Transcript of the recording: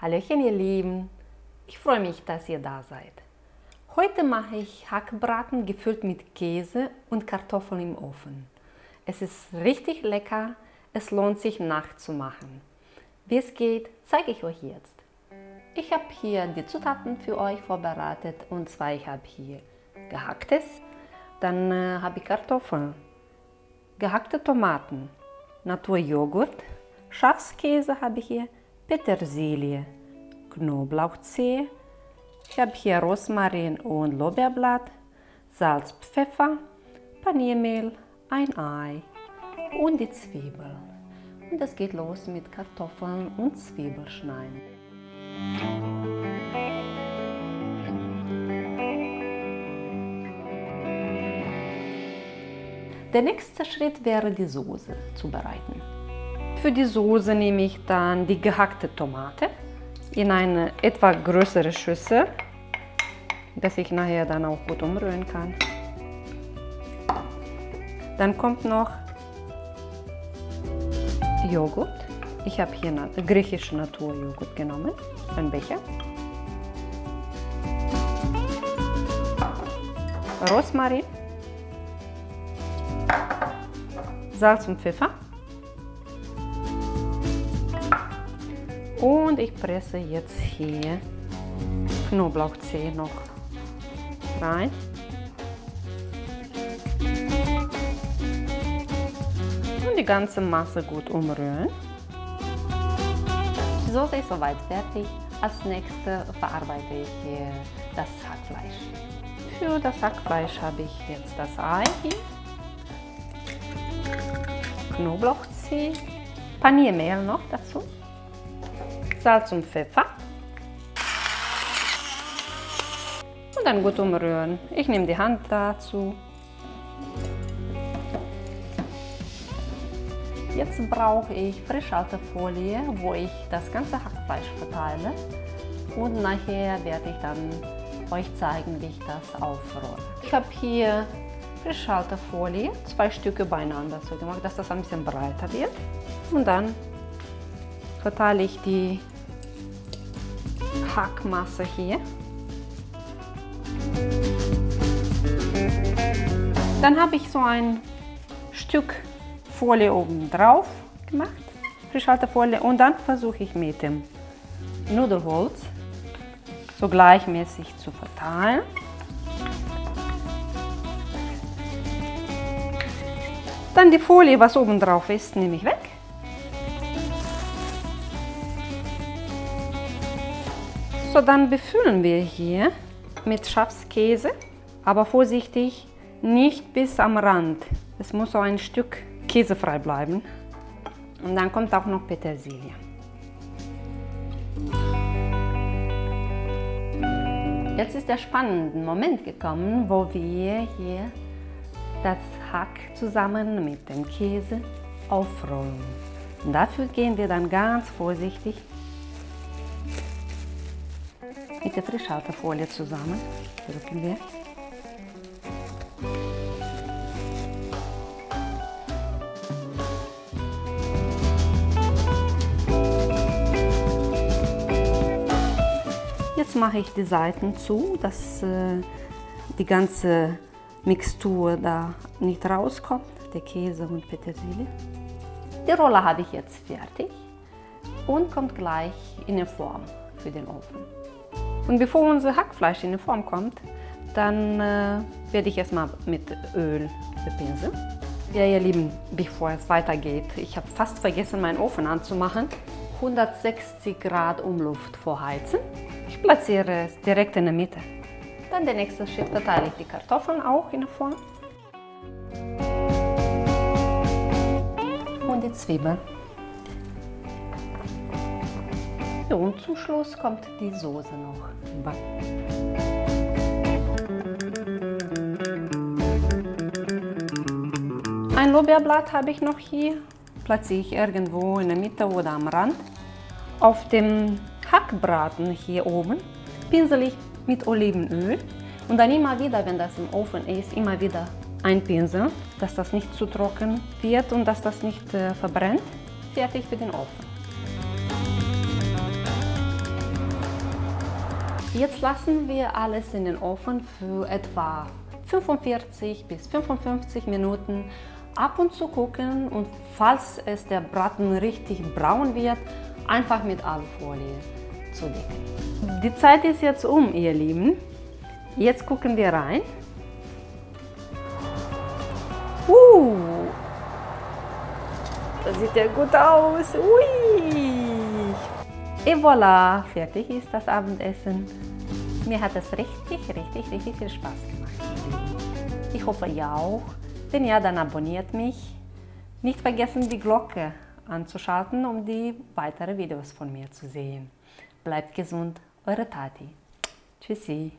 Hallöchen ihr Lieben, ich freue mich, dass ihr da seid. Heute mache ich Hackbraten gefüllt mit Käse und Kartoffeln im Ofen. Es ist richtig lecker, es lohnt sich nachzumachen. Wie es geht, zeige ich euch jetzt. Ich habe hier die Zutaten für euch vorbereitet und zwar ich habe hier gehacktes, dann habe ich Kartoffeln, gehackte Tomaten, Naturjoghurt, Schafskäse habe ich hier, Petersilie, Knoblauchzehe, ich habe hier Rosmarin und Lorbeerblatt, Salz, Pfeffer, Paniermehl, ein Ei und die Zwiebeln. Und es geht los mit Kartoffeln und Zwiebelschneiden. Der nächste Schritt wäre die Soße zubereiten. Für die Soße nehme ich dann die gehackte Tomate in eine etwa größere Schüssel, dass ich nachher dann auch gut umrühren kann. Dann kommt noch Joghurt. Ich habe hier griechischen Naturjoghurt genommen, einen Becher. Rosmarin, Salz und Pfeffer. Und ich presse jetzt hier Knoblauchzehe noch rein. Und die ganze Masse gut umrühren. Die Soße ist soweit fertig. Als nächstes verarbeite ich hier das Hackfleisch. Für das Hackfleisch habe ich jetzt das Ei hier, Knoblauchzehe, Paniermehl noch dazu, Salz und Pfeffer und dann gut umrühren. Ich nehme die Hand dazu. Jetzt brauche ich Frischhaltefolie, wo ich das ganze Hackfleisch verteile und nachher werde ich dann euch zeigen, wie ich das aufrolle. Ich habe hier Frischhaltefolie, 2 Stücke beieinander so gemacht, dass das ein bisschen breiter wird und dann verteile ich die Hackmasse hier. Dann habe ich so ein Stück Folie oben drauf gemacht, Frischhaltefolie, und dann versuche ich mit dem Nudelholz so gleichmäßig zu verteilen. Dann die Folie, was oben drauf ist, nehme ich weg. So, dann befüllen wir hier mit Schafskäse, aber vorsichtig, nicht bis am Rand. Es muss so ein Stück käsefrei bleiben. Und dann kommt auch noch Petersilie. Jetzt ist der spannende Moment gekommen, wo wir hier das Hack zusammen mit dem Käse aufrollen. Und dafür gehen wir dann ganz vorsichtig mit der Frischhaltefolie zusammen. Drücken wir. Jetzt mache ich die Seiten zu, dass die ganze Mixtur da nicht rauskommt, der Käse und Petersilie. Die Rolle habe ich jetzt fertig und kommt gleich in eine Form für den Ofen. Und bevor unser Hackfleisch in die Form kommt, dann werde ich erstmal mit Öl bepinseln. Ja, ihr Lieben, bevor es weitergeht, ich habe fast vergessen, meinen Ofen anzumachen. 160 Grad Umluft vorheizen. Ich platziere es direkt in der Mitte. Dann der nächste Schritt, verteile ich die Kartoffeln auch in der Form. Und die Zwiebeln. Ja, und zum Schluss kommt die Soße noch. Ein Lorbeerblatt habe ich noch hier. Platziere ich irgendwo in der Mitte oder am Rand. Auf dem Hackbraten hier oben pinsel ich mit Olivenöl und dann immer wieder, wenn das im Ofen ist, immer wieder einpinseln, dass das nicht zu trocken wird und dass das nicht verbrennt. Fertig für den Ofen. Jetzt lassen wir alles in den Ofen für etwa 45 bis 55 Minuten. Ab und zu gucken und falls es der Braten richtig braun wird, einfach mit Alufolie zudecken. Die Zeit ist jetzt ihr Lieben. Jetzt gucken wir rein. Das sieht ja gut aus. Ui. Et voilà, fertig ist das Abendessen. Mir hat es richtig viel Spaß gemacht. Ich hoffe, ihr auch. Wenn ja, dann abonniert mich. Nicht vergessen, die Glocke anzuschalten, um die weiteren Videos von mir zu sehen. Bleibt gesund, eure Tati. Tschüssi.